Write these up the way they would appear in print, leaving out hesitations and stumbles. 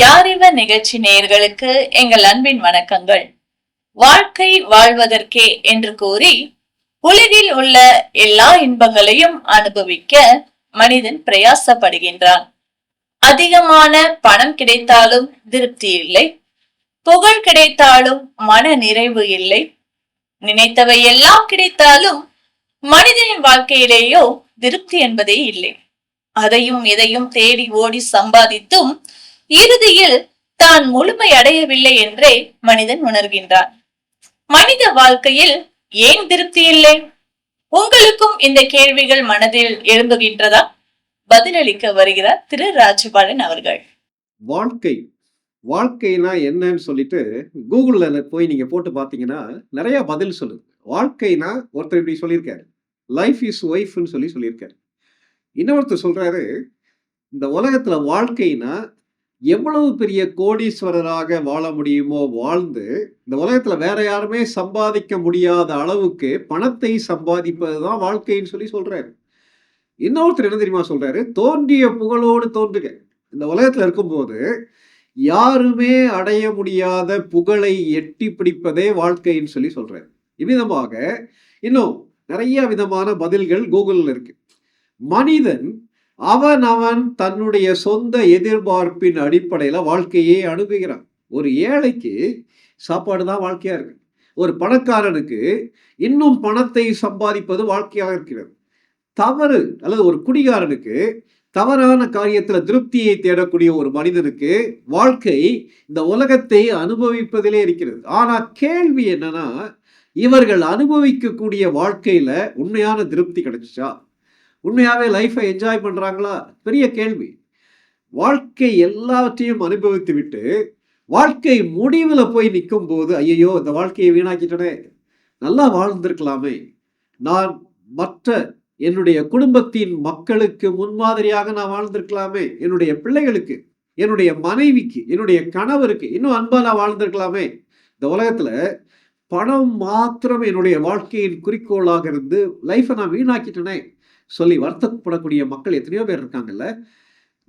யாரிவர் நிகழ்ச்சி நேயர்களுக்கு எங்கள் அன்பின் வணக்கங்கள். வாழ்க்கை வாழ்வதற்கே என்று கூறி உலகில் உள்ள எல்லா இன்பங்களையும் அனுபவிக்க மனிதன் பிரயாசப்படுகின்றான். அதிகமான பணம் கிடைத்தாலும் திருப்தி இல்லை, புகழ் கிடைத்தாலும் மன நிறைவு இல்லை, நினைத்தவை எல்லாம் கிடைத்தாலும் மனிதனின் வாழ்க்கையிலேயோ திருப்தி என்பதே இல்லை. அதையும் இதையும் தேடி ஓடி சம்பாதித்தும் இறுதியில் தான் முழுமை அடையவில்லை என்றே மனிதன் உணர்கின்றான். மனித வாழ்க்கையில் ஏன் திருப்தி இல்லை? உங்களுக்கும் இந்த கேள்விகள் மனதில் எழும்புகின்றதா? பதிலளிக்க வருகிறார் திரு ராஜபாலன் அவர்கள். வாழ்க்கைனா என்னன்னு சொல்லிட்டு கூகுள்ல போய் நீங்க போட்டு பாத்தீங்கன்னா நிறைய பதில் சொல்லுது. வாழ்க்கைனா ஒருத்தர் இப்படி சொல்லியிருக்காரு, லைஃப் இஸ் ஒய்ஃப்னு சொல்லியிருக்காரு. இன்னொருத்தர் சொல்றாரு, இந்த உலகத்துல வாழ்க்கைனா எவ்வளவு பெரிய கோடீஸ்வரராக வாழ முடியுமோ வாழ்ந்து இந்த உலகத்துல வேற யாருமே சம்பாதிக்க முடியாத அளவுக்கு பணத்தை சம்பாதிப்பதுதான் வாழ்க்கைன்னு சொல்றாரு. இன்னொருத்தர் என்ன தெரியுமா சொல்றாரு, தோன்றிய புகழோடு தோன்றுக. இந்த உலகத்துல இருக்கும்போது யாருமே அடைய முடியாத புகழை எட்டி பிடிப்பதே வாழ்க்கைன்னு சொல்றாரு. இவ்விதமாக இன்னும் நிறைய விதமான பதில்கள் கூகுள்ல இருக்கு. மனிதன் அவன் தன்னுடைய சொந்த எதிர்பார்ப்பின் அடிப்படையில வாழ்க்கையை அணுகுகிறான். ஒரு ஏழைக்கு சாப்பாடு தான் வாழ்க்கையா இருக்கு. ஒரு பணக்காரனுக்கு இன்னும் பணத்தை சம்பாதிப்பது வாழ்க்கையாக இருக்கிறது. தவறு அல்லது ஒரு குடிகாரனுக்கு தவறான காரியத்துல திருப்தியை தேடக்கூடிய ஒரு மனிதனுக்கு வாழ்க்கை இந்த உலகத்தை அனுபவிப்பதிலே இருக்கிறது. ஆனா கேள்வி என்னன்னா, இவர்கள் அனுபவிக்கக்கூடிய வாழ்க்கையில உண்மையான திருப்தி கிடைச்சிச்சா? உண்மையாவே லைஃபை என்ஜாய் பண்றாங்களா? பெரிய கேள்வி. வாழ்க்கை எல்லாவற்றையும் அனுபவித்து விட்டு வாழ்க்கை முடிவுல போய் நிற்கும் போது, ஐயோ இந்த வாழ்க்கையை வீணாக்கிட்டனே, நல்லா வாழ்ந்திருக்கலாமே, நான் மற்ற என்னுடைய குடும்பத்தின் மக்களுக்கு முன்மாதிரியாக நான் வாழ்ந்திருக்கலாமே, என்னுடைய பிள்ளைகளுக்கு, என்னுடைய மனைவிக்கு, என்னுடைய கணவருக்கு இன்னும் அன்பா நான் வாழ்ந்திருக்கலாமே. இந்த உலகத்துல பணம் மாத்திரம் என்னுடைய வாழ்க்கையின் குறிக்கோளாக இருந்து லைஃபை நான் வீணாக்கிட்டனே சொல்லி வருத்தப்படக்கூடிய மக்கள் எத்தனையோ பேர் இருக்காங்கல்ல.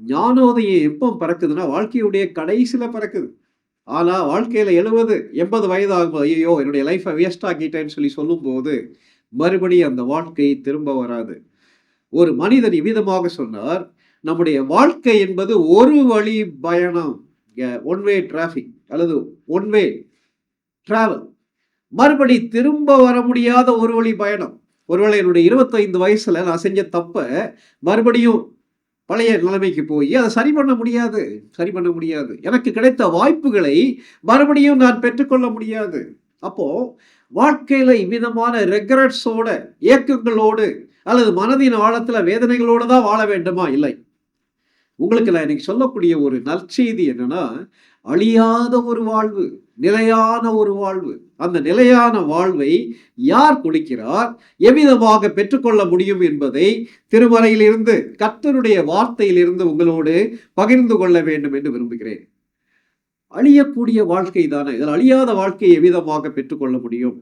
ஞானோதயம் எப்போ பிறக்குதுன்னா வாழ்க்கையுடைய கடைசியில பிறக்குது. ஆனா வாழ்க்கையில 70-80 வயது ஆகும்போது, ஐயோ என்னுடைய லைஃபை வேஸ்ட் ஆக்கிட்டேன்னு சொல்லும் போது மறுபடியும் அந்த வாழ்க்கை திரும்ப வராது. ஒரு மனிதன் இவ்விதமாக சொன்னார், நம்முடைய வாழ்க்கை என்பது ஒரு வழி பயணம், ஒன் வே டிராபிக் அல்லது ஒன் வே டிராவல். மறுபடி திரும்ப வர முடியாத ஒரு வழி பயணம். ஒருவேளை என்னுடைய 25 வயசுல நான் செஞ்ச தப்ப மறுபடியும் பழைய நிலைமைக்கு போய் அதை சரி பண்ண முடியாது. எனக்கு கிடைத்த வாய்ப்புகளை மறுபடியும் நான் பெற்றுக்கொள்ள முடியாது. அப்போ வாழ்க்கையில இவ்விதமான ரெக்ரெட்ஸோட, ஏக்கங்களோடு அல்லது மனதின் ஆழத்துல வேதனைகளோடு தான் வாழ வேண்டுமா? இல்லை. உங்களுக்கு நான் இன்னைக்கு சொல்லக்கூடிய ஒரு நற்செய்தி என்னன்னா, அழியாத ஒரு வாழ்வு, நிலையான ஒரு வாழ்வு. அந்த நிலையான வாழ்வை யார் கொடுக்கிறார், எவ்விதமாக பெற்றுக்கொள்ள முடியும் என்பதை திருமறையிலிருந்து, கர்த்தருடைய வார்த்தையிலிருந்து உங்களோடு பகிர்ந்து கொள்ள வேண்டும் என்று விரும்புகிறேன். அழியக்கூடிய வாழ்க்கை தானே, இதில் அழியாத வாழ்க்கையை எவ்விதமாக பெற்றுக்கொள்ள முடியும்?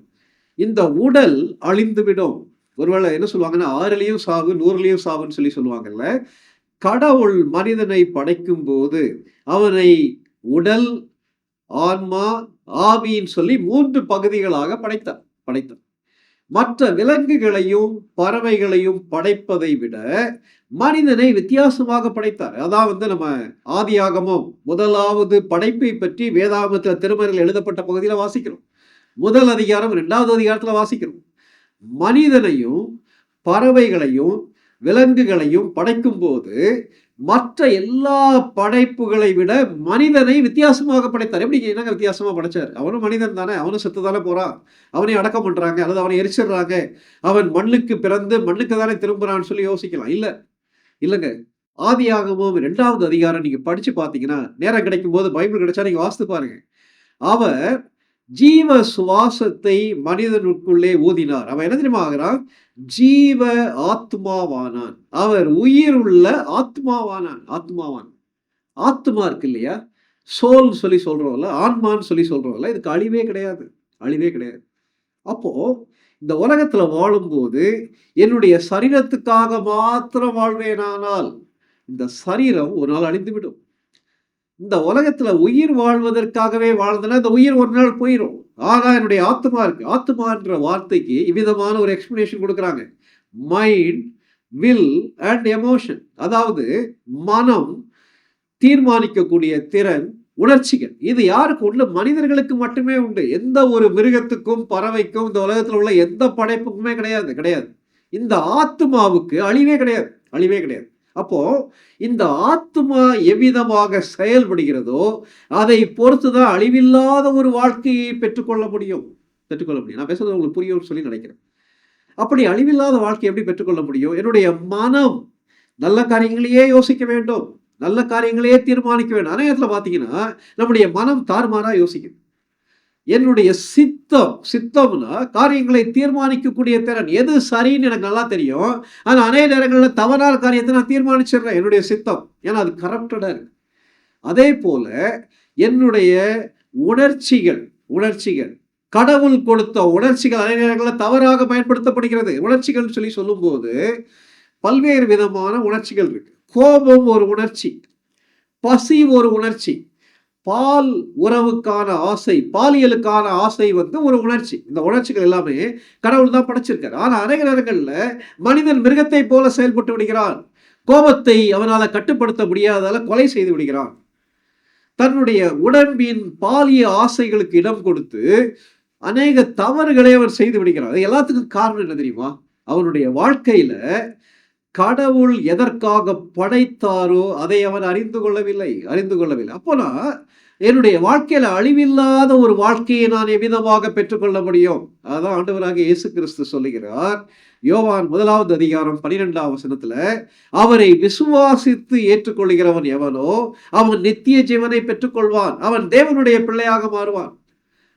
இந்த உடல் அழிந்துவிடும். ஒருவேளை என்ன சொல்லுவாங்கன்னா, 6லயும் சாவு 100லயும் சாவுன்னு சொல்லுவாங்கல்ல. கடவுள் மனிதனை படைக்கும் போது அவனை உடல், ஆன்மா, ஆவின்னு 3 பகுதிகளாக படைத்தார். மற்ற விலங்குகளையும் பறவைகளையும் படைப்பதை விட மனிதனை வித்தியாசமாக படைத்தார். அதான் நம்ம ஆதியாகமம் 1வது படைப்பை பற்றி வேதாகமத்தில் திருமறையில் எழுதப்பட்ட பகுதியில் வாசிக்கிறோம். 1 அதிகாரம் 2வது அதிகாரத்தில் வாசிக்கிறோம். மனிதனையும் பறவைகளையும் விலங்குகளையும் படைக்கும் போது மற்ற எல்லா படைப்புகளை விட மனிதனை வித்தியாசமாக படைத்தார். எப்படி என்னங்க வித்தியாசமா படைச்சார்? அவனும் மனிதன் தானே, அவனும் செத்து தானே போறான், அவனை அடக்கம் பண்றாங்க அல்லது அவனை எரிச்சிடுறாங்க, அவன் மண்ணுக்கு பிறந்து மண்ணுக்கு தானே திரும்புறான்னு யோசிக்கலாம். இல்லைங்க. ஆதியாகமம் 2வது அதிகாரம் நீங்க படிச்சு பார்த்தீங்கன்னா, நேரம் கிடைக்கும் போது பைபிள் கிடைச்சா நீங்க வாசித்து பாருங்க. அவர் ஜீவ சுவாசத்தை மனிதனுக்குள்ளே ஊதினார். அவன் என்ன தெரியுமா ஆகிறான்? ஜீவ ஆத்மாவானான். அவர் உயிர் உள்ள ஆத்மாவானான். ஆத்மா இருக்கு இல்லையா, சோல் சொல்றோம்ல, ஆன்மான்னு சொல்றோம்ல, இதுக்கு அழிவே கிடையாது. அப்போ இந்த உலகத்துல வாழும்போது என்னுடைய சரீரத்துக்காக மாத்திரம் வாழ்வேனானால் இந்த சரீரம் ஒரு நாள் அழிந்துவிடும். இந்த உலகத்துல உயிர் வாழ்வதற்காகவே வாழ்ந்தனா இந்த உயிர் ஒரு நாள் போயிடும். ஆனா என்னுடைய ஆத்துமா இருக்கு. ஆத்துமான்ற வார்த்தைக்கு இவ்விதமான ஒரு எக்ஸ்பிளனேஷன் கொடுக்குறாங்க. Mind, will and emotion. அதாவது மனம், தீர்மானிக்கக்கூடிய திறன், உணர்ச்சிகள். இது யாருக்கு உண்டு? மனிதர்களுக்கு மட்டுமே உண்டு. எந்த ஒரு மிருகத்துக்கும், பறவைக்கும், இந்த உலகத்துல உள்ள எந்த படைப்புக்குமே கிடையாது, கிடையாது. இந்த ஆத்துமாவுக்கு அழிவே கிடையாது, அழிவே கிடையாது. அப்போ இந்த ஆத்துமா எவ்விதமாக செயல்படுகிறதோ அதை பொறுத்துதான் அழிவில்லாத ஒரு வாழ்க்கையை பெற்றுக்கொள்ள முடியும். பெற்றுக்கொள்ள முடியும். நான் பேசுறது உங்களுக்கு புரியும்னு சொல்லி நினைக்கிறேன். அப்படி அழிவில்லாத வாழ்க்கை எப்படி பெற்றுக்கொள்ள முடியும்? என்னுடைய மனம் நல்ல காரியங்களையே யோசிக்க வேண்டும், நல்ல காரியங்களையே தீர்மானிக்க வேண்டும். அநேகத்துல பாத்தீங்கன்னா நம்முடைய மனம் தாறுமாறா யோசிக்குது. என்னுடைய சித்தம்னா காரியங்களை தீர்மானிக்கக்கூடிய திறன். எது சரின்னு எனக்கு நல்லா தெரியும். ஆனா அநேக நேரங்களில் தவறான காரியத்தை நான் தீர்மானிச்சிடுறேன். என்னுடைய சித்தம், ஏன்னா அது கரப்டடா இருக்கு. அதே போல என்னுடைய உணர்ச்சிகள் கடவுள் கொடுத்த உணர்ச்சிகள் அநேக நேரங்களில் தவறாக பயன்படுத்தப்படுகிறது. உணர்ச்சிகள் சொல்லி சொல்லும்போது பல்வேறு விதமான உணர்ச்சிகள் இருக்கு. கோபம் ஒரு உணர்ச்சி, பசி ஒரு உணர்ச்சி, பால் உறவுக்கான ஆசை, பாலியலுக்கான ஆசை ஒரு உணர்ச்சி. இந்த உணர்ச்சிகள் எல்லாமே கடவுள் தான் படைச்சிருக்காரு. ஆனா அநேக நேரங்கள்ல மனிதன் மிருகத்தை போல செயல்பட்டு விடுகிறான். கோபத்தை அவனால கட்டுப்படுத்த முடியாதால கொலை செய்து விடுகிறான். தன்னுடைய உடம்பின் பாலிய ஆசைகளுக்கு இடம் கொடுத்து அநேக தவறுகளை அவன் செய்து விடுகிறான். அது எல்லாத்துக்கும் காரணம் என்ன தெரியுமா? அவனுடைய வாழ்க்கையில கடவுள் எதற்காக படைத்தாரோ அதை அவன் அறிந்து கொள்ளவில்லை. அப்போ நான் என்னுடைய வாழ்க்கையில அழிவில்லாத ஒரு வாழ்க்கையை நான் எவ்விதமாக பெற்றுக்கொள்ள முடியும்? அதான் ஆண்டவராக இயேசு கிறிஸ்து சொல்லுகிறார். யோவான் 1வது அதிகாரம் 12ஆம் வசனத்துல, அவரை விசுவாசித்து ஏற்றுக்கொள்கிறவன் எவனோ அவன் நித்திய ஜீவனை பெற்றுக்கொள்வான். அவன் தேவனுடைய பிள்ளையாக மாறுவான்.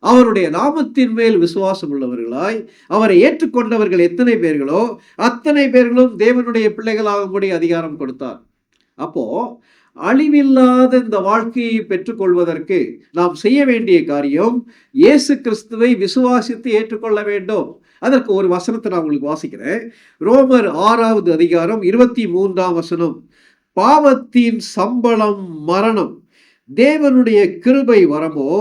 அவருடைய நாமத்தின் மேல் விசுவாசம் உள்ளவர்களாய் அவரை ஏற்றுக்கொண்டவர்கள் எத்தனை பேர்களோ அத்தனை பேர்களும் தேவனுடைய பிள்ளைகளாகும்படி அதிகாரம் கொடுத்தார். அப்போ அழிவில்லாத இந்த வாழ்க்கையை பெற்றுக்கொள்வதற்கு நாம் செய்ய வேண்டிய காரியம் இயேசு கிறிஸ்துவை விசுவாசித்து ஏற்றுக்கொள்ள வேண்டும். அதற்கு ஒரு வசனத்தை நான் உங்களுக்கு வாசிக்கிறேன். ரோமர் 6வது அதிகாரம் 23ஆம் வசனம். பாவத்தின் சம்பளம் மரணம், தேவனுடைய கிருபை வரமோ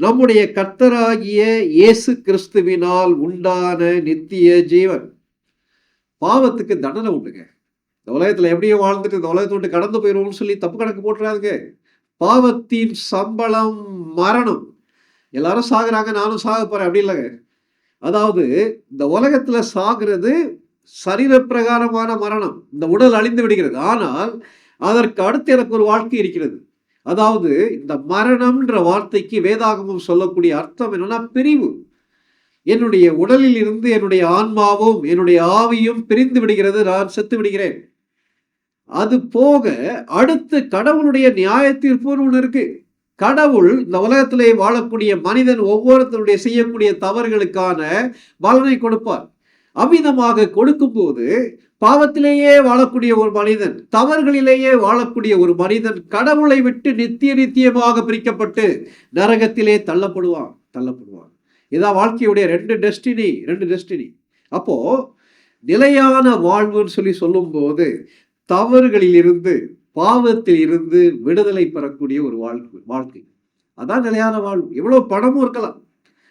நம்முடைய கர்த்தராகிய இயேசு கிறிஸ்துவினால் உண்டான நித்திய ஜீவன். பாவத்துக்கு தண்டனை உண்டுங்க. இந்த உலகத்துல எப்படியோ வாழ்ந்துட்டு இந்த உலகத்தை விட்டு கடந்து போயிடுவோம்னு சொல்லி தப்பு கணக்கு போட்டுறாங்க. பாவத்தின் சம்பளம் மரணம். எல்லாரும் சாகுறாங்க, நானும் சாக போறேன் அப்படி இல்லைங்க. அதாவது இந்த உலகத்துல சாகுறது சரீர பிரகாரமான மரணம். இந்த உடல் அழிந்து விடுகிறது. ஆனால் அதற்கு அடுத்து எனக்கு ஒரு வாழ்க்கை இருக்கிறது. அதாவது இந்த மரணம்ன்ற வார்த்தைக்கு வேதாகமம் சொல்லக்கூடிய அர்த்தம் என்னன்னா பிரிவு. என்னுடைய உடலில் இருந்து என்னுடைய ஆன்மாவும் என்னுடைய ஆவியும் பிரிந்து விடுகிறது, நான் செத்து விடுகிறேன். அது போக அடுத்து கடவுளுடைய நியாய தீர்ப்புன்னு ஒன்று இருக்கு. கடவுள் இந்த உலகத்திலே வாழக்கூடிய மனிதன் ஒவ்வொருத்தருடைய செய்யக்கூடிய தவறுகளுக்கான பலனை கொடுப்பார். அவ்விதமாக கொடுக்கும்போது பாவத்திலேயே வாழக்கூடிய ஒரு மனிதன், தவறுகளிலேயே வாழக்கூடிய ஒரு மனிதன் கடவுளை விட்டு நித்தியமாக பிரிக்கப்பட்டு நரகத்திலே தள்ளப்படுவான். இதான் வாழ்க்கையுடைய ரெண்டு டெஸ்டினி. அப்போ நிலையான வாழ்வுன்னு சொல்லி சொல்லும் போது தவறுகளில் இருந்து பாவத்தில் இருந்து விடுதலை பெறக்கூடிய ஒரு வாழ்க்கை. அதான் நிலையான வாழ்வு. எவ்வளவு பணமும் இருக்கலாம்,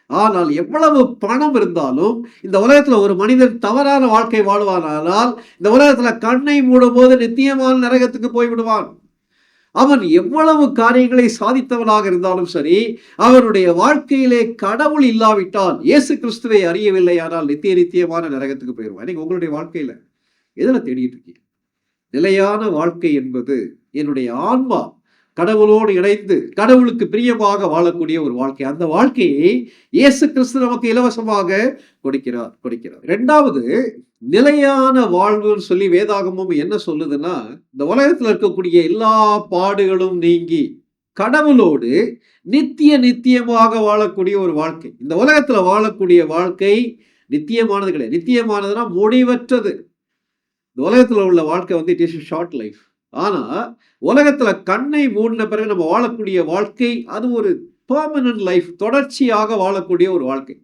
ஆனால் எவ்வளவு பணம் இருந்தாலும் இந்த உலகத்துல ஒரு மனிதன் தவறான வாழ்க்கை வாழ்வானால் இந்த உலகத்துல கண்ணை மூடும் போது நித்தியமான நரகத்துக்கு போய்விடுவான். அவன் எவ்வளவு காரியங்களை சாதித்தவனாக இருந்தாலும் சரி, அவனுடைய வாழ்க்கையிலே கடவுள் இல்லாவிட்டால், இயேசு கிறிஸ்துவை அறியவில்லை ஆனால் நித்தியமான நரகத்துக்கு போயிடுவான். நீங்க உங்களுடைய வாழ்க்கையில எதுல தேடிட்டு இருக்கீங்க? நிலையான வாழ்க்கை என்பது என்னுடைய ஆன்மா கடவுளோடு இணைந்து கடவுளுக்கு பிரியமாக வாழக்கூடிய ஒரு வாழ்க்கை. அந்த வாழ்க்கையை இயேசு கிறிஸ்து நமக்கு இலவசமாக கொடுக்கிறார். இரண்டாவது, நிலையான வாழ்வுன்னு சொல்லி வேதாகமும் என்ன சொல்லுதுன்னா, இந்த உலகத்துல இருக்கக்கூடிய எல்லா பாடுகளும் நீங்கி கடவுளோடு நித்தியமாக வாழக்கூடிய ஒரு வாழ்க்கை. இந்த உலகத்துல வாழக்கூடிய வாழ்க்கை நித்தியமானது கிடையாது. நித்தியமானதுன்னா முடிவற்றது. இந்த உலகத்துல உள்ள வாழ்க்கை இட் இஸ் ஷார்ட் லைஃப். ஆனா உலகத்துல கண்ணை மூடின பிறகு நம்ம வாழக்கூடிய வாழ்க்கை அது ஒரு பெர்மனன்ட் லைஃப், தொடர்ச்சியாக வாழக்கூடிய ஒரு வாழ்க்கை.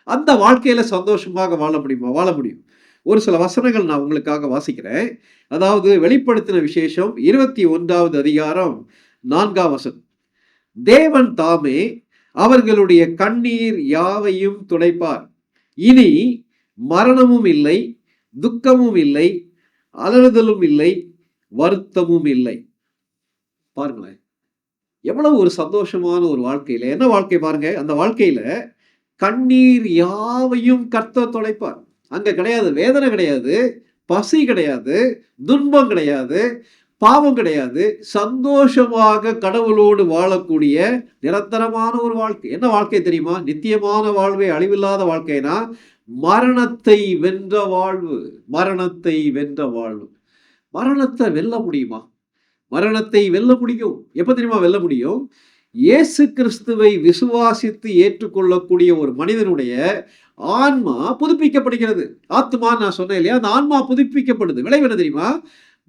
அந்த வாழ்க்கையில சந்தோஷமாக வாழ முடியும். ஒரு சில வசனங்கள் நான் உங்களுக்காக வாசிக்கிறேன். அதாவது வெளிப்படுத்தின விசேஷம் 21வது அதிகாரம் 4ஆம் வசனம். தேவன் தாமே அவர்களுடைய கண்ணீர் யாவையும் துடைப்பார். இனி மரணமும் இல்லை, துக்கமும் இல்லை, அலறுதலும் இல்லை, வருத்தமும் இல்லை. பாருங்களேன், எவ்வளவு ஒரு சந்தோஷமான ஒரு வாழ்க்கையில, என்ன வாழ்க்கை பாருங்க, அந்த வாழ்க்கையில கண்ணீர் யாவையும் கர்த்தர் துடைப்பார். அங்க கிடையாது வேதனை, கிடையாது பசி, கிடையாது துன்பம், கிடையாது பாவம், கிடையாது. சந்தோஷமாக கடவுளோடு வாழக்கூடிய நிரந்தரமான ஒரு வாழ்க்கை. என்ன வாழ்க்கை தெரியுமா? நித்தியமான வாழ்வே, அழிவில்லாத வாழ்க்கைனா மரணத்தை வென்ற வாழ்வு. மரணத்தை வென்ற வாழ்வு. மரணத்தை வெல்ல முடியுமா? மரணத்தை வெல்ல முடியும். எப்ப தெரியுமா வெல்ல முடியும்? இயேசு கிறிஸ்துவை விசுவாசித்து ஏற்றுக்கொள்ளக்கூடிய ஒரு மனிதனுடைய ஆன்மா புதுப்பிக்கப்படுகிறது. ஆத்மா நான் சொன்னேன் இல்லையா, அந்த ஆன்மா புதுப்பிக்கப்படுது. விளைவு என்ன தெரியுமா?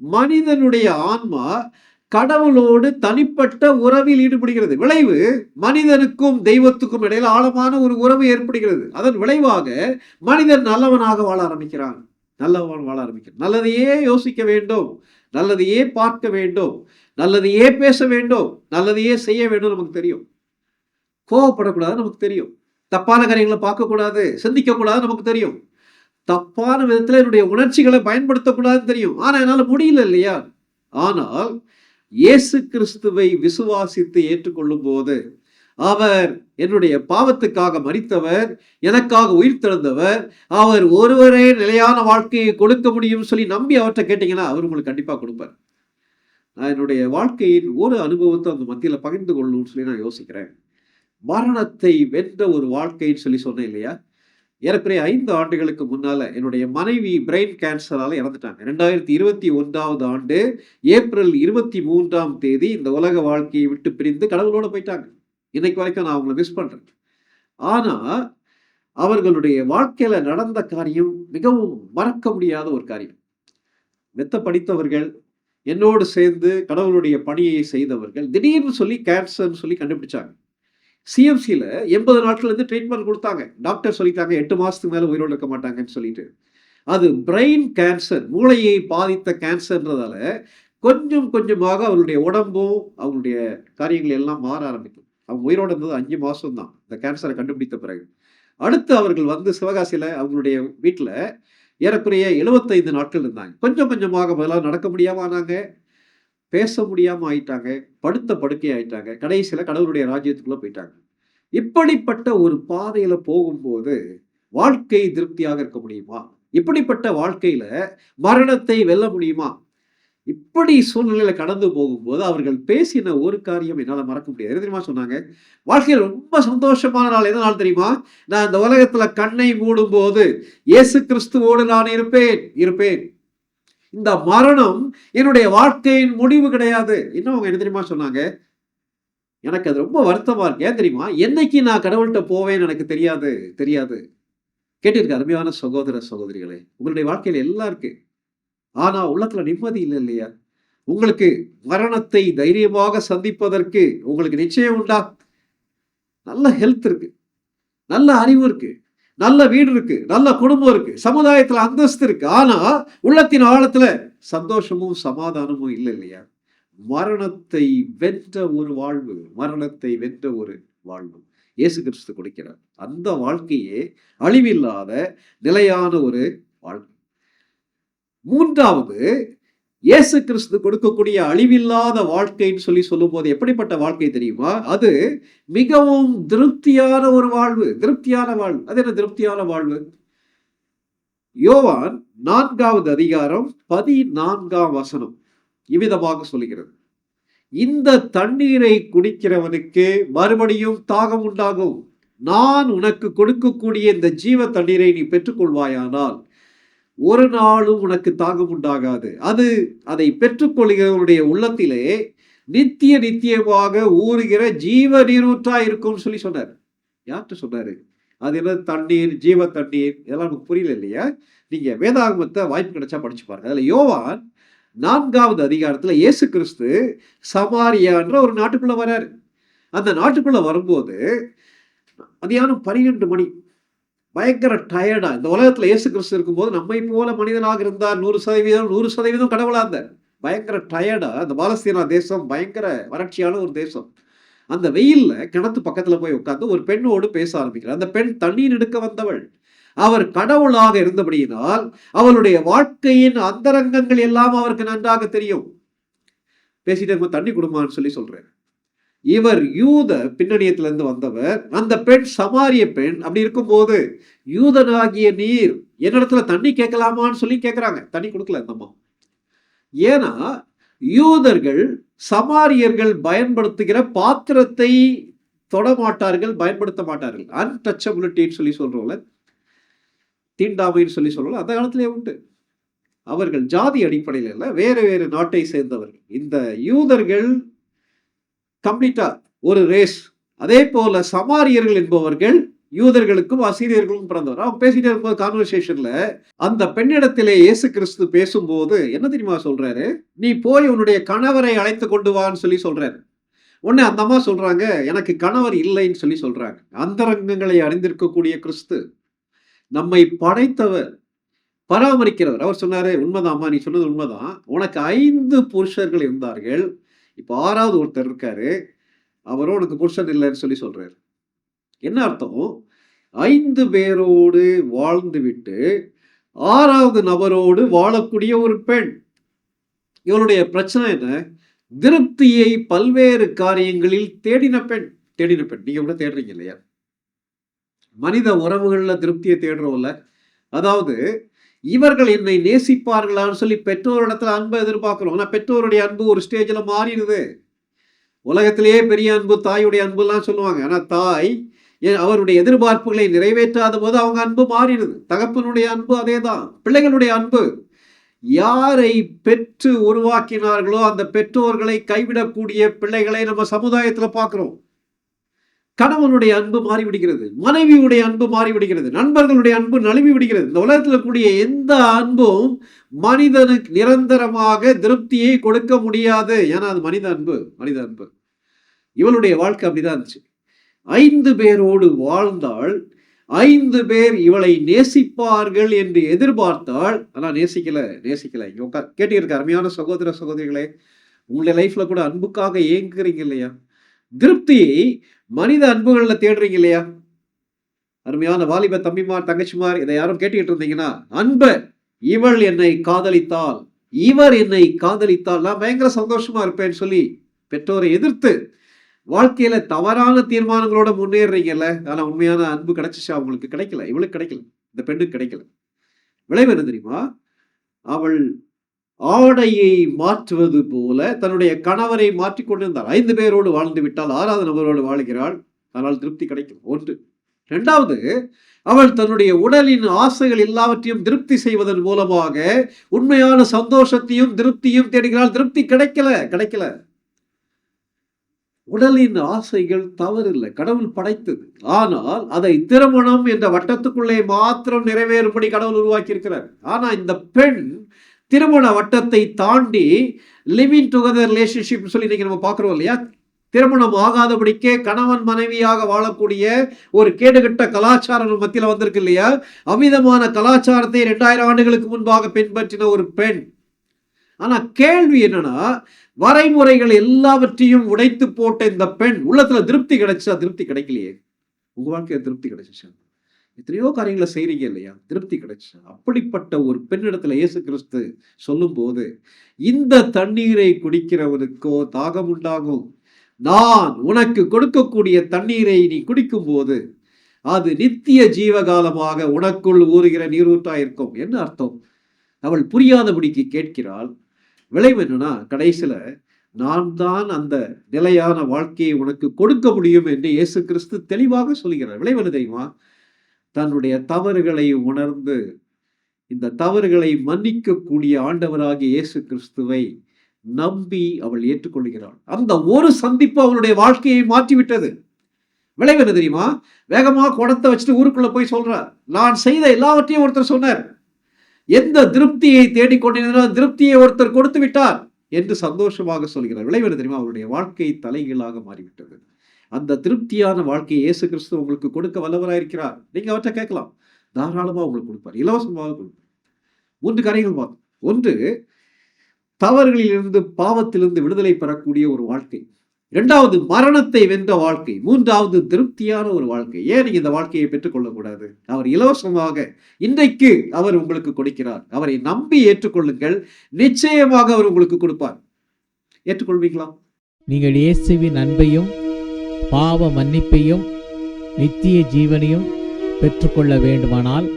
மனிதனுடைய ஆன்மா கடவுளோடு தனிப்பட்ட உறவில் ஈடுபடுகிறது. விளைவு, மனிதனுக்கும் தெய்வத்துக்கும் இடையில ஆழமான ஒரு உறவு ஏற்படுகிறது. அதன் விளைவாக மனிதன் நல்லவனாக வாழ ஆரம்பிக்கிறான். நல்லவன் வாழ ஆரம்பிக்கிறான். நல்லதையே யோசிக்க வேண்டும், நல்லதையே பார்க்க வேண்டும், நல்லதையே பேச வேண்டும், நல்லதையே செய்ய வேண்டும். நமக்கு தெரியும். கோவப்படக்கூடாது, நமக்கு தெரியும். தப்பான காரியங்களை பார்க்கக்கூடாது, சிந்திக்கக்கூடாது, நமக்கு தெரியும். தப்பான விதத்தில் என்னுடைய உணர்ச்சிகளை பயன்படுத்தக்கூடாதுன்னு தெரியும். ஆனா என்னால முடியல இல்லையா? ஆனால் இயேசு கிறிஸ்துவை விசுவாசித்து ஏற்றுக்கொள்ளும் போது, அவர் என்னுடைய பாவத்துக்காக மரித்தவர், எனக்காக உயிர் தெழுந்தவர், அவர் ஒருவரே நிலையான வாழ்க்கையை கொடுக்க முடியும் சொல்லி நம்பி அவர்கிட்ட கேட்டீங்கன்னா அவர் உங்களுக்கு கண்டிப்பா கொடுப்பார். நான் என்னுடைய வாழ்க்கையின் ஒரு அனுபவத்தை அந்த மத்தியில பகிர்ந்து கொள்ளணும்னு சொல்லி நான் யோசிக்கிறேன். மரணத்தை வென்ற ஒரு வாழ்க்கைன்னு சொல்லி சொன்னேன் இல்லையா? ஏறக்குறைய 5 ஆண்டுகளுக்கு முன்னால என்னுடைய மனைவி பிரெயின் கேன்சரால இறந்துட்டாங்க. 2021 ஆண்டு ஏப்ரல் 23 இந்த உலக வாழ்க்கையை விட்டு பிரிந்து கடவுளோட போயிட்டாங்க. இன்னைக்கு வரைக்கும் நான் அவங்கள மிஸ் பண்றேன். ஆனா அவர்களுடைய வாழ்க்கையில நடந்த காரியம் மிகவும் மறக்க முடியாத ஒரு காரியம். மெத்த படித்தவர்கள், என்னோடு சேர்ந்து கடவுளுடைய பணியை செய்தவர்கள், திடீர்னு சொல்லி கேன்சர்னு சொல்லி கண்டுபிடிச்சாங்க. சிஎம்சியில் 80 நாட்கள் இருந்து ட்ரீட்மெண்ட் கொடுத்தாங்க. டாக்டர் சொல்லிட்டாங்க 8 மாதத்துக்கு மேலே உயிரோடு இருக்க மாட்டாங்கன்னு சொல்லிட்டு. அது பிரெயின் கேன்சர், மூளையை பாதித்த கேன்சர்ன்றதால கொஞ்சம் கொஞ்சமாக அவருடைய உடம்பும் அவங்களுடைய காரியங்கள் எல்லாம் மாற ஆரம்பிக்கும். அவங்க உயிரோடு இருந்தது 5 மாதம் தான் இந்த கேன்சரை கண்டுபிடித்த பிறகு. அடுத்து அவர்கள் வந்து சிவகாசியில் அவங்களுடைய வீட்டில் ஏறக்குறைய 75 நாட்கள் இருந்தாங்க. கொஞ்சம் கொஞ்சமாக முதல்ல நடக்க முடியாமல் ஆனாங்க, பேச முடியாமல் ஆயிட்டாங்க, படுத்த படுக்கை ஆயிட்டாங்க, கடைசியில் கடவுளுடைய ராஜ்யத்துக்குள்ள போயிட்டாங்க. இப்படிப்பட்ட ஒரு பாதையில போகும்போது வாழ்க்கை திருப்தியாக இருக்க முடியுமா? இப்படிப்பட்ட வாழ்க்கையில மரணத்தை வெல்ல முடியுமா? இப்படி சூழ்நிலையில கடந்து போகும்போது அவர்கள் பேசின ஒரு காரியம் என்னால மறக்க முடியாது. என்ன தெரியுமா சொன்னாங்க? வாழ்க்கையில் ரொம்ப சந்தோஷமான நாள் என்ன நாள் தெரியுமா? நான் இந்த உலகத்துல கண்ணை மூடும் போது இயேசு கிறிஸ்துவோடு நான் இருப்பேன். இந்த மரணம் என்னுடைய வாழ்க்கையின் முடிவு கிடையாது. இன்னும் அவங்க என்ன தெரியுமா சொன்னாங்க? எனக்கு அது ரொம்ப வருத்தமா இருக்கு. ஏன் தெரியுமா? என்னைக்கு நான் கடவுள்கிட்ட போவேன்னு எனக்கு தெரியாது. கேட்டிருக்க அருமையான சகோதர சகோதரிகளே, உங்களுடைய வாழ்க்கையில எல்லாம் இருக்கு. ஆனா உள்ளத்துல நிம்மதி இல்லை இல்லையா? உங்களுக்கு மரணத்தை தைரியமாக சந்திப்பதற்கு உங்களுக்கு நிச்சயம் உண்டா? நல்ல ஹெல்த் இருக்கு, நல்ல அறிவு இருக்கு, நல்ல வீடு இருக்கு, நல்ல குடும்பம் இருக்கு, சமுதாயத்துல அந்தஸ்து இருக்கு. ஆனா உள்ளத்தின் ஆழத்துல சந்தோஷமும் சமாதானமும் இல்லை இல்லையா? மரணத்தை வென்ற ஒரு வாழ்வு, மரணத்தை வென்ற ஒரு வாழ்வு இயேசு கிறிஸ்து கொடுக்கிறார். அந்த வாழ்க்கையே அழிவில்லாத நிலையான ஒரு வாழ்வு. மூன்றாவது, இயேசு கிறிஸ்து கொடுக்கக்கூடிய அழிவில்லாத வாழ்க்கைன்னு சொல்லி சொல்லும் போது எப்படிப்பட்ட வாழ்க்கை தெரியுமா? அது மிகவும் திருப்தியான ஒரு வாழ்வு. திருப்தியான வாழ்வு. அது என்ன திருப்தியான வாழ்வு? யோவான் 4வது அதிகாரம் 14ஆம் வசனம் இவ்விதமாக சொல்கிறது: இந்த தண்ணீரை குடிக்கிறவனுக்கு மறுபடியும் தாகம் உண்டாகும். நான் உனக்கு கொடுக்கக்கூடிய இந்த ஜீவ தண்ணீரை நீ பெற்றுக்கொள்வாயானால் ஒரு நாளும் உனக்கு தாகம் உண்டாகாது. அதை பெற்றுக்கொள்கிறவனுடைய உள்ளத்திலே நித்தியமாக ஊறுகிற ஜீவ நீரூற்றா இருக்கும்னு சொல்லி சொன்னார். யார்கிட்ட சொன்னாரு? அது என்ன தண்ணீர், ஜீவ தண்ணீர், இதெல்லாம் நமக்கு புரியல இல்லையா? நீங்க வேதாகமத்தை வாய்ப்பு கிடைச்சா படிச்சு பாருங்க. அதுல யோவான் 4வது அதிகாரத்துல இயேசு கிறிஸ்து சமாரியான்ற ஒரு நாட்டுக்குள்ள வராரு. அந்த நாட்டுக்குள்ள வரும்போது மதியானம் 12 மணி, பயங்கர டயர்டா. இந்த உலகத்துல இயேசு கிறிஸ்து இருக்கும்போது நம்மை போல மனிதனாக இருந்தார். 100% கடவுளா இருந்தார். பயங்கர டயர்டா. அந்த பாலஸ்தீனா தேசம் பயங்கர வறட்சியான ஒரு தேசம். அந்த வெயில்ல கிணத்து பக்கத்துல போய் உட்கார்ந்து ஒரு பெண்ணோடு பேச ஆரம்பிக்கிறார். அந்த பெண் தண்ணீர் எடுக்க வந்தவள். அவர் கடவுளாக இருந்தபடியினால் அவளுடைய வாழ்க்கையின் அந்தரங்கங்கள் எல்லாம் அவருக்கு நன்றாக தெரியும். பேசிட்டே இருக்கும், தண்ணி குடுமான்னு சொல்லி சொல்றாரு. இவர் யூத பின்னணியத்திலிருந்து வந்தவர், அந்த பெண் சமாரிய பெண். அப்படி இருக்கும்போது யூதனாகிய நீர் என்னிடத்துல தண்ணி கேட்கலாமான்னு சொல்லி கேட்கிறாங்க. தண்ணி கொடுக்கல அந்த அம்மா. ஏன்னா யூதர்கள் சமாரியர்கள் பயன்படுத்துகிற பாத்திரத்தை தொடமாட்டார்கள், பயன்படுத்த மாட்டார்கள். அன்டச்சபிலிட்டின்னு சொல்லி சொல்றோம்ல, தீண்டாமைன்னு சொல்லி சொல்றோம், அந்த காலத்திலே உண்டு. அவர்கள் ஜாதி அடிப்படையில் இல்ல, வேறு வேறு நாட்டை சேர்ந்தவர்கள். இந்த யூதர்கள் கம்ப்ளீட்டா ஒரு ரேஸ். அதே போல சமாரியர்கள் என்பவர்கள் யூதர்களுக்கும் அசீரியர்களுக்கும் பிறந்தவர். அவங்க பேசிட்டே இருக்கும்போது கான்வர்சேஷன்ல அந்த பெண்ணிடத்திலே இயேசு கிறிஸ்து பேசும்போது என்ன தெரியுமா சொல்றாரு? நீ போய் உன்னுடைய கணவரை அழைத்து கொண்டு வான்னு சொல்லி சொல்றாரு. உடனே அந்த அம்மா சொல்றாங்க, எனக்கு கணவர் இல்லைன்னு சொல்லி சொல்றாங்க. அந்தரங்கங்களை அறிந்திருக்கக்கூடிய கிறிஸ்து, நம்மை படைத்தவர், பராமரிக்கிறவர். அவர் சொன்னாரு, உண்மைதாம்மா, நீ சொன்னது உண்மைதான். உனக்கு 5 புருஷர்கள் இருந்தார்கள், இப்ப 6வது ஒருத்தர் இருக்காரு, அவரும் உனக்கு புருஷன் இல்லைன்னு சொல்லி சொல்றாரு. என்ன அர்த்தம்? 5 பேரோடு வாழ்ந்து விட்டு 6வது நபரோடு வாழக்கூடிய ஒரு பெண். இவளுடைய பிரச்சனை என்ன? திருப்தியை பல்வேறு காரியங்களில் தேடின பெண். நீங்க கூட தேடுறீங்க இல்லையா? மனித உறவுகள்ல திருப்தியை தேடுறோம்ல. அதாவது இவர்கள் என்னை நேசிப்பார்களான்னு சொல்லி பெற்றோரிடத்துல அன்பை எதிர்பார்க்கிறோம். ஆனா பெற்றோருடைய அன்பு ஒரு ஸ்டேஜ்ல மாறிடுது. உலகத்திலேயே பெரிய அன்பு தாயுடைய அன்புலாம் சொல்லுவாங்க. ஆனா தாய் அவருடைய எதிர்பார்ப்புகளை நிறைவேற்றாத போது அவங்க அன்பு மாறிடுது. தகப்பனுடைய அன்பு அதேதான். பிள்ளைகளுடைய அன்பு, யாரை பெற்று உருவாக்கினார்களோ அந்த பெற்றோர்களை கைவிடக்கூடிய பிள்ளைகளை நம்ம சமுதாயத்துல பார்க்கிறோம். கணவனுடைய அன்பு மாறிவிடுகிறது, மனைவியுடைய அன்பு மாறிவிடுகிறது, நண்பர்களுடைய அன்பு நழுவி விடுகிறது. இந்த உலகத்தில் கூடிய எந்த அன்பும் மனிதனுக்கு நிரந்தரமாக திருப்தியை கொடுக்க முடியாது. ஏன்னா அது மனித அன்பு. இவளுடைய வாழ்க்கை அப்படிதான் இருந்துச்சு. 5 பேரோடு வாழ்ந்தாள். 5 பேர் இவளை நேசிப்பார்கள் என்று எதிர்பார்த்தாள். ஆனா நேசிக்கல. கேட்டு இருக்க அருமையான சகோதர சகோதரிகளே, உங்களுடைய லைஃப்ல கூட அன்புக்காக ஏங்குறீங்க இல்லையா? திருப்தியை மனித அன்புகள்ல தேடுறீங்க இல்லையா? அருமையான வாலிப தம்பிமார், தங்கச்சிமார், இதை யாரும் கேட்டுக்கிட்டு இருந்தீங்கன்னா, அன்ப இவள் என்னை காதலித்தாள், இவர் என்னை காதலித்தாள், நான் பயங்கர சந்தோஷமா இருப்பேன்னு சொல்லி பெற்றோரை எதிர்த்து வாழ்க்கையில தவறான தீர்மானங்களோட முன்னேறீங்கல்ல. ஆனா உண்மையான அன்பு கிடைச்சிச்சா? அவங்களுக்கு கிடைக்கல, இவளுக்கு கிடைக்கல, இந்த பெண்ணுக்கு கிடைக்கல. விளைவு என்ன தெரியுமா? அவள் ஆடையை மாற்றுவது போல தன்னுடைய கணவரை மாற்றிக் கொண்டிருந்தாள். 5 பேரோடு வாழ்ந்து விட்டால் 6வது நபரோடு வாழ்கிறாள். ஆனால் திருப்தி கிடைக்கும். 1. 2வது, அவள் தன்னுடைய உடலின் ஆசைகள் எல்லாவற்றையும் திருப்தி செய்வதன் மூலமாக உண்மையான சந்தோஷத்தையும் திருப்தியும் தேடுகிறாள். திருப்தி கிடைக்கல. உடலின் ஆசைகள் தவறில்லை, கடவுள் படைத்தது. ஆனால் அதை திருமணம் என்ற வட்டத்துக்குள்ளே மாத்திரம் நிறைவேறும்படி கடவுள் உருவாக்கி இருக்கிறார். ஆனா இந்த பெண் திருமண வட்டத்தை தாண்டி லிவிங் டுகெதர் ரிலேஷன்ஷிப் சொல்லி இன்னைக்கு நம்ம பார்க்கிறோம் இல்லையா? திருமணம் ஆகாதபடிக்கே கணவன் மனைவியாக வாழக்கூடிய ஒரு கேடுகட்ட கலாச்சாரம் மத்தியில வந்திருக்கு இல்லையா? அமிதமான கலாச்சாரத்தை 2000 ஆண்டுகளுக்கு முன்பாக பின்பற்றின ஒரு பெண். ஆனா கேள்வி என்னன்னா, வரைமுறைகள் எல்லாவற்றையும் உடைத்து போட்ட இந்த பெண் உள்ளத்துல திருப்தி கிடைச்சா? திருப்தி கிடைக்கலையே. உங்க வாழ்க்கையில திருப்தி கிடைச்சிச்சா? எத்தனையோ காரியங்களை செய்றீங்க இல்லையா? திருப்தி கிடைச்சா? அப்படிப்பட்ட ஒரு பெண்ணிடத்துல இயேசு கிறிஸ்து சொல்லும் போது, இந்த தண்ணீரை குடிக்கிறவனுக்கோ தாகம் உண்டாகும், நான் உனக்கு கொடுக்கக்கூடிய தண்ணீரை நீ குடிக்கும் போது அது நித்திய ஜீவகாலமாக உனக்குள் ஊறுகிற நீரூற்றாயிருக்கும். என்ன அர்த்தம்? அவள் புரியாதபடிக்கு கேட்கிறாள். விளைவு என்னன்னா, கடைசியில நான் தான் அந்த நிலையான வாழ்க்கையை உனக்கு கொடுக்க முடியும் என்று இயேசு கிறிஸ்து தெளிவாக சொல்கிறார். விளைவு என்ன தெரியுமா? தன்னுடைய தவறுகளை உணர்ந்து இந்த தவறுகளை மன்னிக்கக்கூடிய ஆண்டவராகிய இயேசு கிறிஸ்துவை நம்பி அவள் ஏற்றுக்கொள்கிறாள். அந்த ஒரு சந்திப்பு அவளுடைய வாழ்க்கையை மாற்றிவிட்டது. விளைவு என்ன தெரியுமா? வேகமா குடத்தை வச்சுட்டு ஊருக்குள்ள போய் சொல்றார், நான் செய்த எல்லாவற்றையும் ஒருத்தர் சொன்னார், எந்த திருப்தியை தேடிக்கொண்டிருந்தால் திருப்தியை ஒருத்தர் கொடுத்து விட்டார் என்று சந்தோஷமாக சொல்கிறார். விளைவு என்ன தெரியுமா? அவருடைய வாழ்க்கை தலைகீழாக மாறிவிட்டது. அந்த திருப்தியான வாழ்க்கையை இயேசு கிறிஸ்து உங்களுக்கு கொடுக்க வல்லவராயிருக்கிறார். நீங்க அவற்றை கேட்கலாம், தாராளமா உங்களுக்கு கொடுப்பார், இலவசமாக கொடுப்பார். 3 காரியங்கள் பார்த்தோம். 1, தவறுகளிலிருந்து பாவத்திலிருந்து விடுதலை பெறக்கூடிய ஒரு வாழ்க்கை. இரண்டாவது மரணத்தை வென்ற வாழ்க்கை, மூன்றாவது திருப்தியான ஒரு வாழ்க்கை. ஏன் நீங்க இந்த வாழ்க்கையை பெற்றுக்கொள்ளக்கூடாது? அவர் இலவசமாக இன்றைக்கு அவர் உங்களுக்கு கொடுக்கிறார். அவரை நம்பி ஏற்றுக்கொள்ளுங்கள், நிச்சயமாக அவர் உங்களுக்கு கொடுப்பார். ஏற்றுக்கொள்வீங்களா? நீங்கள் இயேசுவின் அன்பையும் பாவ மன்னிப்பையும் நித்திய ஜீவனையும் பெற்றுக்கொள்ள வேண்டுமானால்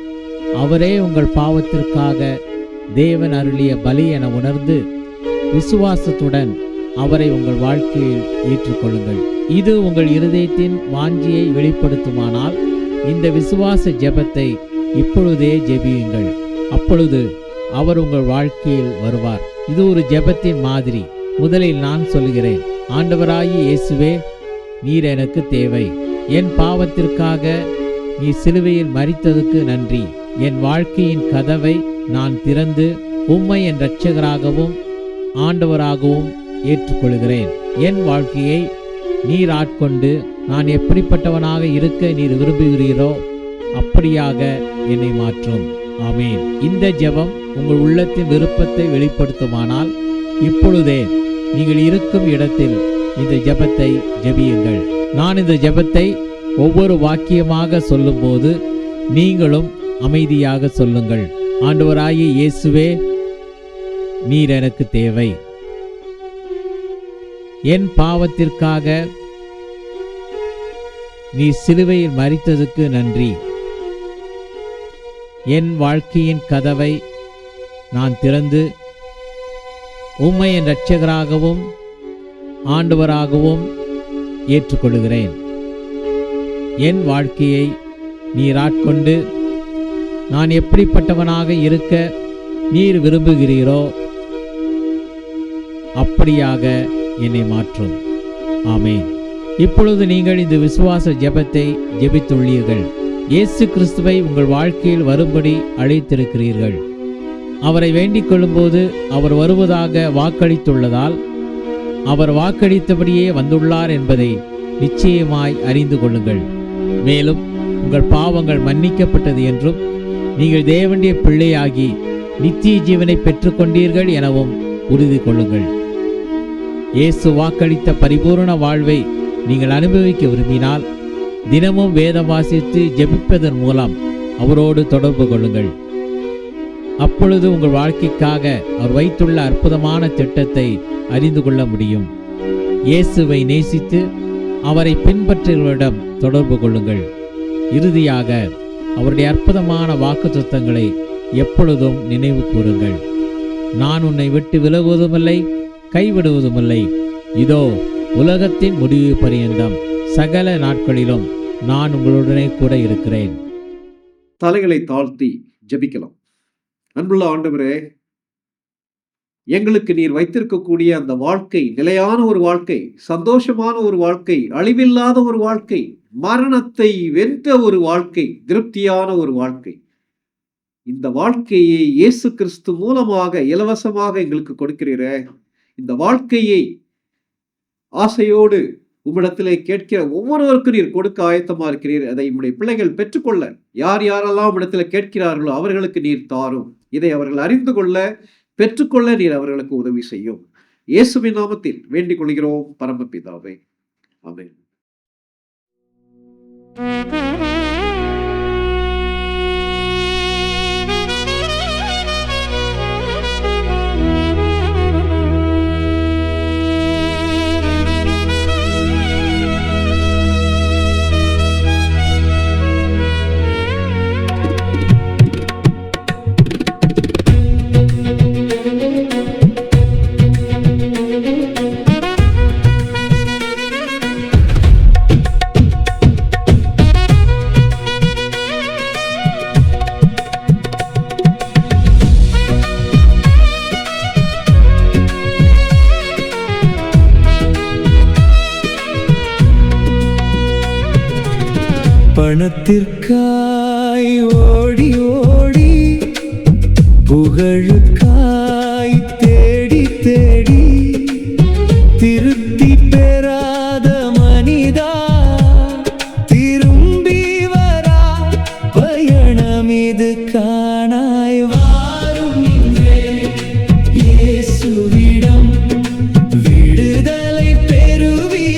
அவரே உங்கள் பாவத்திற்காக தேவன் அருளிய பலி என உணர்ந்து விசுவாசத்துடன் அவரை உங்கள் வாழ்க்கையில் ஏற்றுக்கொள்ளுங்கள். இது உங்கள் இருதயத்தின் வாஞ்சியை வெளிப்படுத்துமானால் இந்த விசுவாச ஜெபத்தை இப்பொழுதே ஜெபியுங்கள். அப்பொழுது அவர் உங்கள் வாழ்க்கையில் வருவார். இது ஒரு ஜெபத்தின் மாதிரி. முதலில் நான் சொல்கிறேன். ஆண்டவராகிய இயேசுவே, நீர் எனக்கு தேவை. என் பாவத்திற்காக நீ சிலுவையில் மரித்ததுக்கு நன்றி. என் வாழ்க்கையின் கதவை நான் திறந்து உம்மை என் இரட்சகராகவும் ஆண்டவராகவும் ஏற்றுக்கொள்கிறேன். என் வாழ்க்கையை நீர் ஆட்கொண்டு நான் எப்படிப்பட்டவனாக இருக்க நீர் விரும்புகிறீரோ அப்படியாக என்னை மாற்றும். ஆமேன். இந்த ஜெபம் உங்கள் உள்ளத்தின் விருப்பத்தை வெளிப்படுத்துமானால் இப்பொழுதே நீங்கள் இருக்கும் இடத்தில் இந்த ஜெபத்தை ஜெபியுங்கள். நான் இந்த ஜெபத்தை ஒவ்வொரு வாக்கியமாக சொல்லும்போது நீங்களும் அமைதியாக சொல்லுங்கள். ஆண்டவராகிய இயேசுவே, நீர் எனக்கு தேவை. என் பாவத்திற்காக நீ சிலுவையில் மரித்ததுக்கு நன்றி. என் வாழ்க்கையின் கதவை நான் திறந்து உம்மை என் இரட்சகராகவும் ஆண்டவராகவும் ஏற்றுக்கொள்கிறேன். என் வாழ்க்கையை நீர் ஆட்கொண்டு நான் எப்படிப்பட்டவனாக இருக்க நீர் விரும்புகிறீரோ அப்படியாக என்னை மாற்றும். ஆமேன். இப்பொழுது நீங்கள் இந்த விசுவாச ஜெபத்தை ஜெபித்துள்ளீர்கள். இயேசு கிறிஸ்துவை உங்கள் வாழ்க்கையில் வரும்படி அழைத்திருக்கிறீர்கள். அவரை வேண்டிக் கொள்ளும்போது அவர் வருவதாக வாக்களித்துள்ளதால் அவர் வாக்களித்தபடியே வந்துள்ளார் என்பதை நிச்சயமாய் அறிந்து கொள்ளுங்கள். மேலும் உங்கள் பாவங்கள் மன்னிக்கப்பட்டது என்றும் நீங்கள் தேவனுடைய பிள்ளையாகி நித்திய ஜீவனை பெற்றுக்கொண்டீர்கள் எனவும் உறுதி கொள்ளுங்கள். இயேசு வாக்களித்த பரிபூரண வாழ்வை நீங்கள் அனுபவிக்க விரும்பினால் தினமும் வேதம் வாசித்து ஜெபிப்பதன் மூலம் அவரோடு தொடர்பு கொள்ளுங்கள். அப்பொழுது உங்கள் வாழ்க்கைக்காக அவர் வைத்துள்ள அற்புதமான திட்டத்தை அறிந்து கொள்ள முடியும். இயேசுவை நேசித்து அவரை பின்பற்றுகிறவரிடம் தொடர்பு கொள்ளுங்கள். இறுதியாக அவருடைய அற்புதமான வாக்குத்தத்தங்களை எப்பொழுதும் நினைவு கூறுங்கள். நான் உன்னை விட்டு விலகுவதுமில்லை, கைவிடுவதுமில்லை. இதோ உலகத்தின் முடிவு பரியந்தம் சகல நாட்களிலும் நான் உங்களுடனே கூட இருக்கிறேன். தலைகளை தாழ்த்தி ஜெபிக்கலாம். அன்புள்ள ஆண்டவரே, எங்களுக்கு நீர் வைத்திருக்கக்கூடிய அந்த வாழ்க்கை நிலையான ஒரு வாழ்க்கை, சந்தோஷமான ஒரு வாழ்க்கை, அழிவில்லாத ஒரு வாழ்க்கை, மரணத்தை வென்ற ஒரு வாழ்க்கை, திருப்தியான ஒரு வாழ்க்கை, இந்த வாழ்க்கையை இயேசு கிறிஸ்து மூலமாக இலவசமாக எங்களுக்கு கொடுக்கிறீரே. இந்த வாழ்க்கையை ஆசையோடு உம்மிடத்திலே கேட்கிற ஒவ்வொருவருக்கும் நீர் கொடுக்க ஆயத்தமா இருக்கிறீர். அதை உம்முடைய பிள்ளைகள் பெற்றுக்கொள்ள யார் யாரெல்லாம் இடத்துல கேட்கிறார்களோ அவர்களுக்கு நீர் தாரும். இதை அவர்கள் அறிந்து கொள்ள, பெற்றுக்கொள்ள நீர் அவர்களுக்கு உதவி செய்யும். இயேசுவின் நாமத்தில் வேண்டிக் கொள்கிறோம் பரமபிதாவே. ஆமென். பணத்திற்காய் ஓடி ஓடி, புகழுக்காய் தேடி தேடி, திருப்தி பெறாத மனிதா திரும்பி வரா, பயணம் இது காணாய் வாரும் இன்றே இயேசுவிடம் விடுதலை பெறுவி.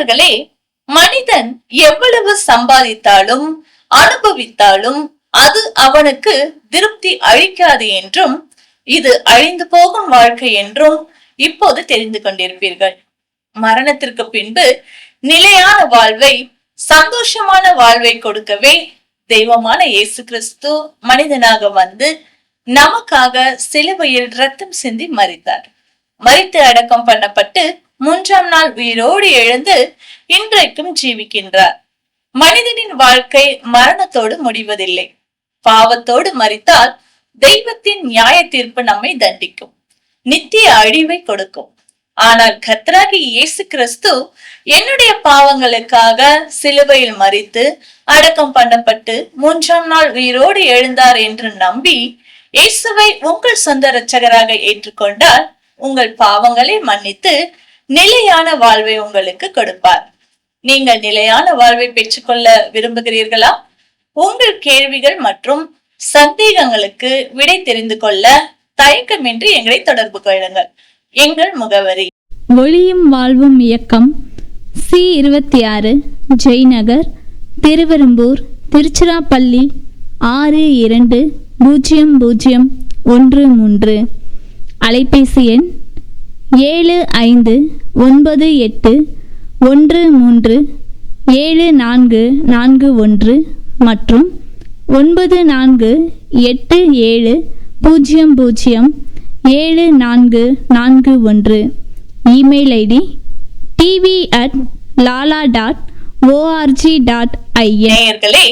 நேயர்களே, மனிதன் எவ்வளவு சம்பாதித்தாலும் அனுபவித்தாலும் அது அவனுக்கு திருப்தி அளிக்காது என்றும், இது அழிந்து போகும் வாழ்க்கை என்றும் இப்போது தெரிந்து கொண்டிருப்பீர்கள். மரணத்திற்கு பின்பு நிலையான வாழ்வை, சந்தோஷமான வாழ்வை கொடுக்கவே தெய்வமான இயேசு கிறிஸ்து மனிதனாக வந்து நமக்காக சிலுவையில் ரத்தம் சிந்தி மரித்தார். மரித்து அடக்கம் பண்ணப்பட்டு 3ஆம் நாள் உயிரோடு எழுந்து இன்றைக்கும் ஜீவிக்கின்றார். மனிதனின் வாழ்க்கை மரணத்தோடு முடிவதில்லை. பாவத்தோடு மரித்தால் தெய்வத்தின் நியாய தீர்ப்பு நம்மை தண்டிக்கும், நித்திய அழிவை கொடுக்கும். ஆனால் கர்த்தராகிய இயேசு கிறிஸ்து என்னுடைய பாவங்களுக்காக சிலுவையில் மரித்து அடக்கம் பண்ணப்பட்டு 3ஆம் நாள் உயிரோடு எழுந்தார் என்று நம்பி இயேசுவை உங்கள் சொந்த இரட்சகராக ஏற்றுக்கொண்டால் உங்கள் பாவங்களை மன்னித்து நிலையான வாழ்வை உங்களுக்கு கொடுப்பார். நீங்கள் நிலையான வாழ்வை பெற்றுக்கொள்ள விரும்புகிறீர்களா? உங்கள் கேள்விகள் மற்றும் சந்தேகங்களுக்கு விடை தெரிந்து கொள்ள தயக்கமின்றி எங்களை தொடர்பு கொள்ளுங்கள். எங்கள் முகவரி: ஒளியும் வாழ்வும் இயக்கம், C26, ஜெய்நகர், திருவெரும்பூர், திருச்சிராப்பள்ளி 620013. அலைபேசி எண் 7518137441 மற்றும் 9487007441. Email ID tv@lala.org.in. நேயர்களே,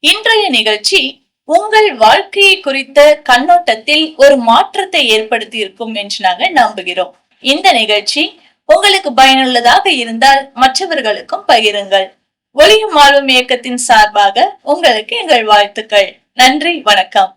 இன்றைய நிகழ்ச்சி உங்கள் வாழ்க்கையை குறித்த கண்ணோட்டத்தில் ஒரு மாற்றத்தை ஏற்படுத்தி இருக்கும் என்று நாங்கள் நம்புகிறோம். இந்த நிகழ்ச்சி உங்களுக்கு பயனுள்ளதாக இருந்தால் மற்றவர்களுக்கும் பகிருங்கள். ஒளியும் வாழ்வும் இயக்கத்தின் சார்பாக உங்களுக்கு எங்கள் வாழ்த்துக்கள். நன்றி, வணக்கம்.